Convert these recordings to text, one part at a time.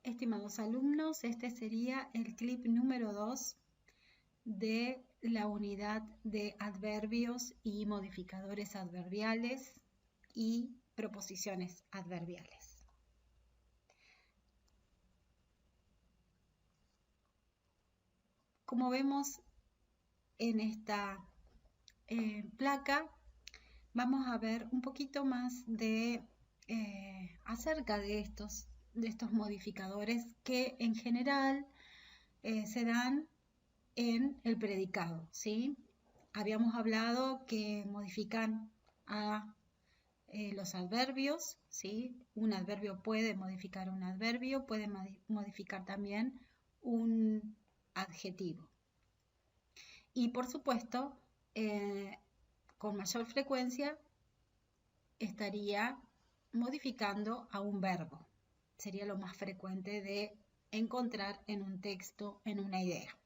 estimados alumnos, este sería el clip número 2 de la unidad de adverbios y modificadores adverbiales y proposiciones adverbiales. Como vemos en esta placa, vamos a ver un poquito más de acerca de estos modificadores que en general se dan en el predicado, ¿sí? Habíamos hablado que modifican a los adverbios, ¿sí? Un adverbio puede modificar un adverbio, puede modificar también un adjetivo. Y por supuesto, con mayor frecuencia estaría modificando a un verbo. Sería lo más frecuente de encontrar en un texto, en una idea.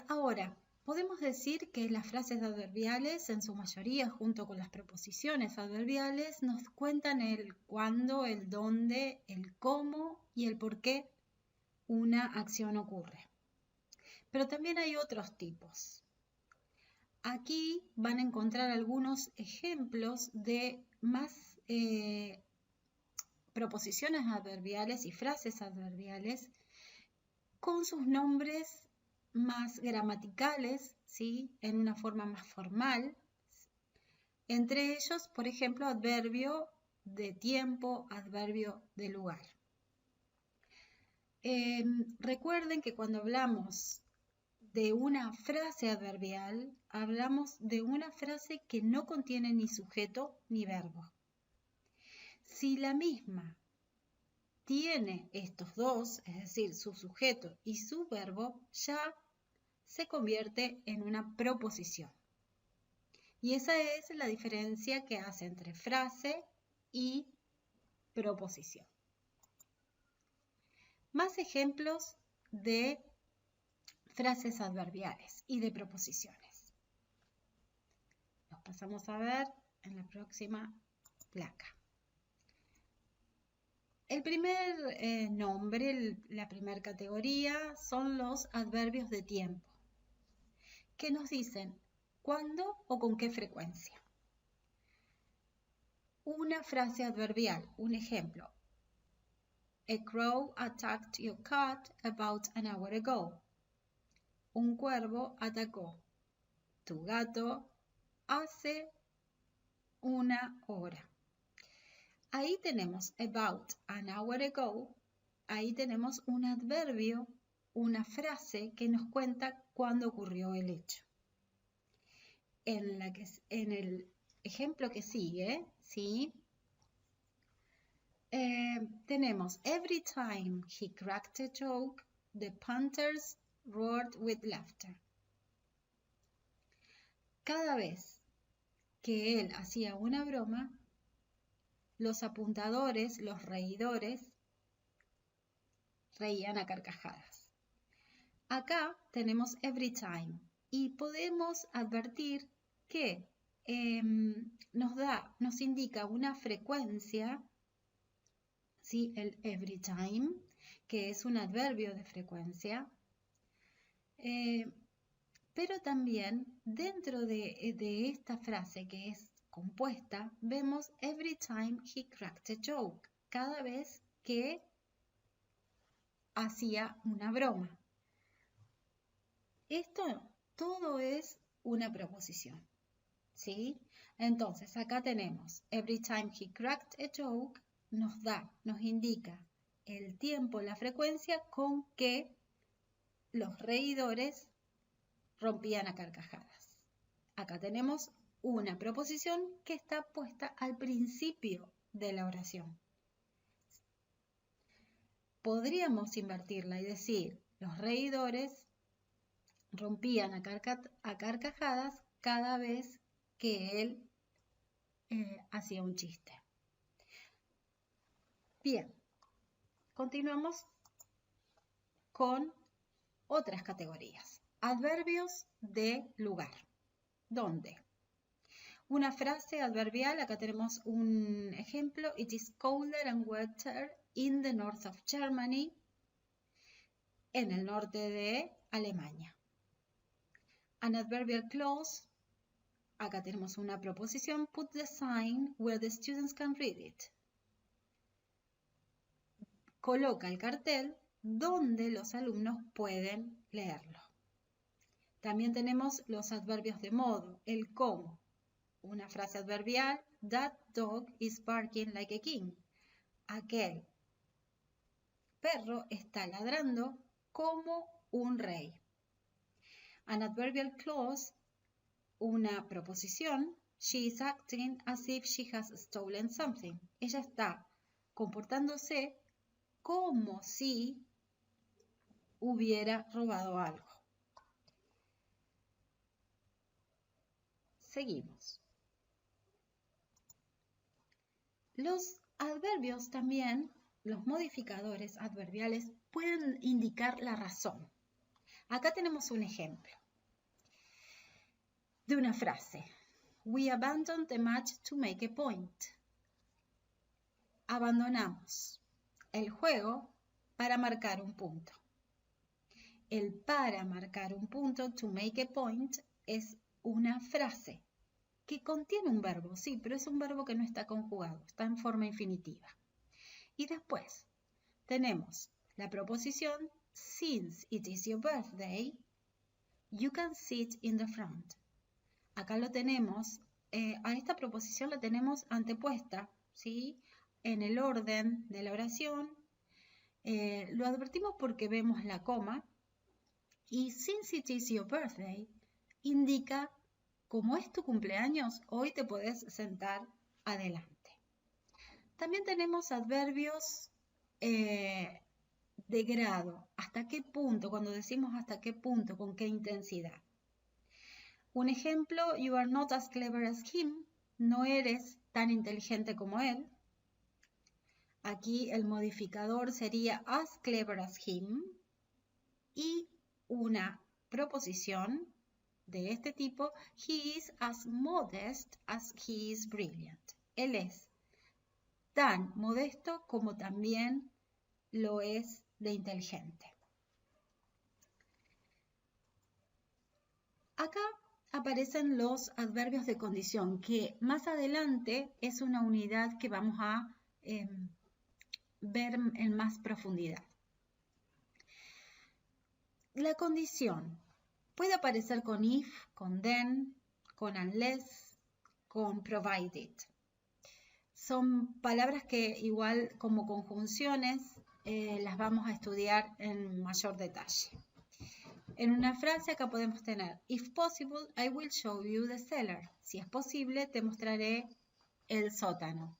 Ahora, podemos decir que las frases adverbiales, en su mayoría, junto con las preposiciones adverbiales, nos cuentan el cuándo, el dónde, el cómo y el por qué una acción ocurre. Pero también hay otros tipos. Aquí van a encontrar algunos ejemplos de más proposiciones adverbiales y frases adverbiales con sus nombres más gramaticales, ¿sí? En una forma más formal. Entre ellos, por ejemplo, adverbio de tiempo, adverbio de lugar. Recuerden que cuando hablamos de una frase adverbial, hablamos de una frase que no contiene ni sujeto ni verbo. Si la misma tiene estos dos, es decir, su sujeto y su verbo, ya se convierte en una proposición. Y esa es la diferencia que hace entre frase y proposición. Más ejemplos de frases adverbiales y de proposiciones. Los pasamos a ver en la próxima placa. El primer nombre, la primera categoría, son los adverbios de tiempo, que nos dicen cuándo o con qué frecuencia. Una frase adverbial, un ejemplo. A crow attacked your cat about an hour ago. Un cuervo atacó tu gato hace una hora. Ahí tenemos about an hour ago, ahí tenemos un adverbio, una frase que nos cuenta cuándo ocurrió el hecho. En el ejemplo que sigue, ¿sí? Tenemos every time he cracked a joke, the punters roared with laughter. Cada vez que él hacía una broma, los apuntadores, los reidores, reían a carcajadas. Acá tenemos every time y podemos advertir que nos indica una frecuencia, ¿sí? El every time, que es un adverbio de frecuencia, pero también dentro de esta frase que es compuesta, vemos every time he cracked a joke, cada vez que hacía una broma. Esto todo es una proposición, ¿sí? Entonces, acá tenemos every time he cracked a joke, nos indica el tiempo, la frecuencia con que los reidores rompían a carcajadas. Acá tenemos una proposición que está puesta al principio de la oración. Podríamos invertirla y decir, los reidores rompían a carcajadas cada vez que él hacía un chiste. Bien, continuamos con otras categorías. Adverbios de lugar. ¿Dónde? Una frase adverbial, acá tenemos un ejemplo. It is colder and wetter in the north of Germany. En el norte de Alemania. An adverbial clause, acá tenemos una proposición. Put the sign where the students can read it. Coloca el cartel donde los alumnos pueden leerlo. También tenemos los adverbios de modo, el cómo. Una frase adverbial, that dog is barking like a king. Aquel perro está ladrando como un rey. An adverbial clause, una proposición, she is acting as if she has stolen something. Ella está comportándose como si hubiera robado algo. Seguimos. Los adverbios también, los modificadores adverbiales, pueden indicar la razón. Acá tenemos un ejemplo de una frase. We abandoned the match to make a point. Abandonamos el juego para marcar un punto. El para marcar un punto, to make a point, es una frase que contiene un verbo, sí, pero es un verbo que no está conjugado, está en forma infinitiva. Y después tenemos la proposición, since it is your birthday, you can sit in the front. Acá lo tenemos, a esta proposición la tenemos antepuesta, ¿sí? En el orden de la oración. Lo advertimos porque vemos la coma. Y since it is your birthday, indica, como es tu cumpleaños, hoy te podés sentar adelante. También tenemos adverbios de grado. ¿Hasta qué punto? Cuando decimos hasta qué punto, con qué intensidad. Un ejemplo, you are not as clever as him. No eres tan inteligente como él. Aquí el modificador sería as clever as him. Y una proposición de este tipo, he is as modest as he is brilliant. Él es tan modesto como también lo es de inteligente. Acá aparecen los adverbios de condición, que más adelante es una unidad que vamos a ver en más profundidad. La condición puede aparecer con if, con then, con unless, con provided. Son palabras que igual como conjunciones las vamos a estudiar en mayor detalle. En una frase acá podemos tener, if possible, I will show you the cellar. Si es posible, te mostraré el sótano.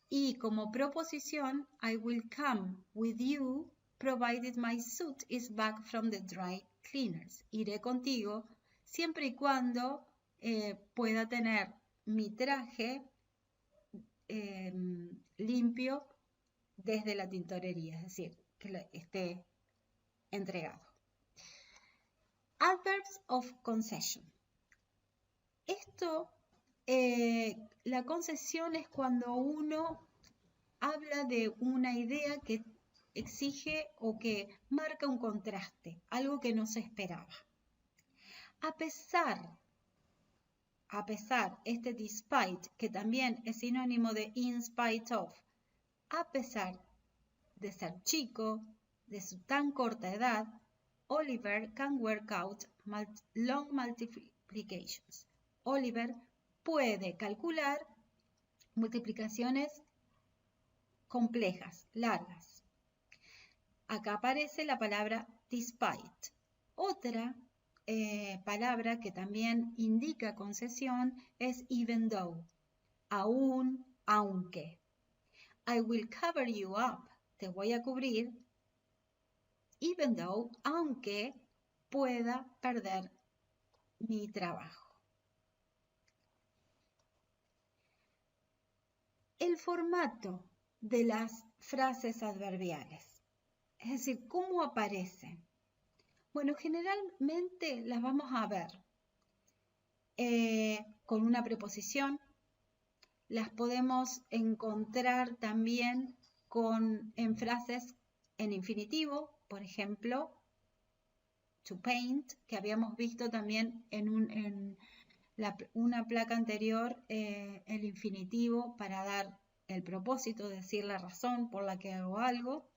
Y como proposición, I will come with you, provided my suit is back from the dry cleaners. Iré contigo siempre y cuando pueda tener mi traje limpio desde la tintorería, es decir, que esté entregado. Adverbs of concession. Esto, la concesión es cuando uno habla de una idea que exige o que marca un contraste, algo que no se esperaba. A pesar, este despite, que también es sinónimo de in spite of, a pesar de ser chico, de su tan corta edad, Oliver can work out long multiplications. Oliver puede calcular multiplicaciones complejas, largas. Acá aparece la palabra despite. Otra palabra que también indica concesión es even though. Aún, aunque. I will cover you up. Te voy a cubrir. Even though, aunque pueda perder mi trabajo. El formato de las frases adverbiales, es decir, ¿cómo aparecen? Bueno, generalmente las vamos a ver con una preposición. Las podemos encontrar también en frases en infinitivo, por ejemplo, to paint, que habíamos visto también en una placa anterior, el infinitivo para dar el propósito, decir la razón por la que hago algo.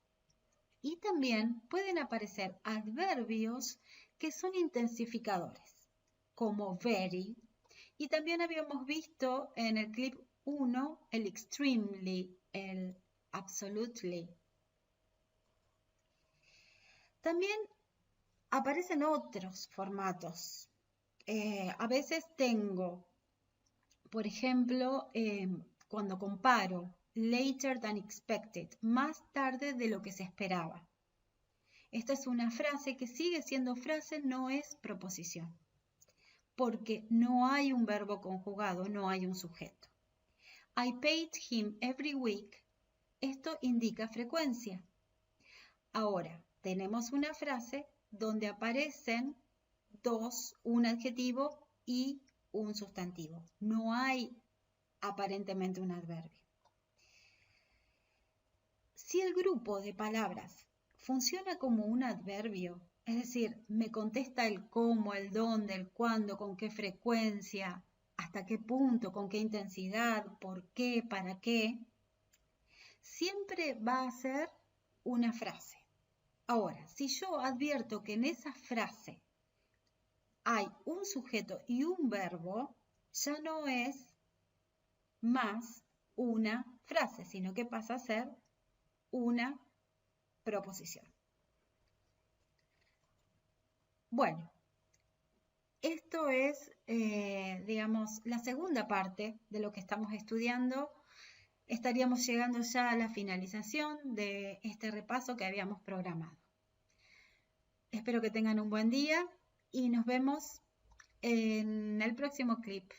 Y también pueden aparecer adverbios que son intensificadores, como very. Y también habíamos visto en el clip 1 el extremely, el absolutely. También aparecen otros formatos. A veces tengo, por ejemplo, cuando comparo later than expected, más tarde de lo que se esperaba. Esta es una frase que sigue siendo frase, no es proposición, porque no hay un verbo conjugado, no hay un sujeto. I paid him every week. Esto indica frecuencia. Ahora, tenemos una frase donde aparecen dos, un adjetivo y un sustantivo. No hay aparentemente un adverbio. Si el grupo de palabras funciona como un adverbio, es decir, me contesta el cómo, el dónde, el cuándo, con qué frecuencia, hasta qué punto, con qué intensidad, por qué, para qué, siempre va a ser una frase. Ahora, si yo advierto que en esa frase hay un sujeto y un verbo, ya no es más una frase, sino que pasa a ser una proposición. Bueno, esto es, digamos, la segunda parte de lo que estamos estudiando. Estaríamos llegando ya a la finalización de este repaso que habíamos programado. Espero que tengan un buen día y nos vemos en el próximo clip.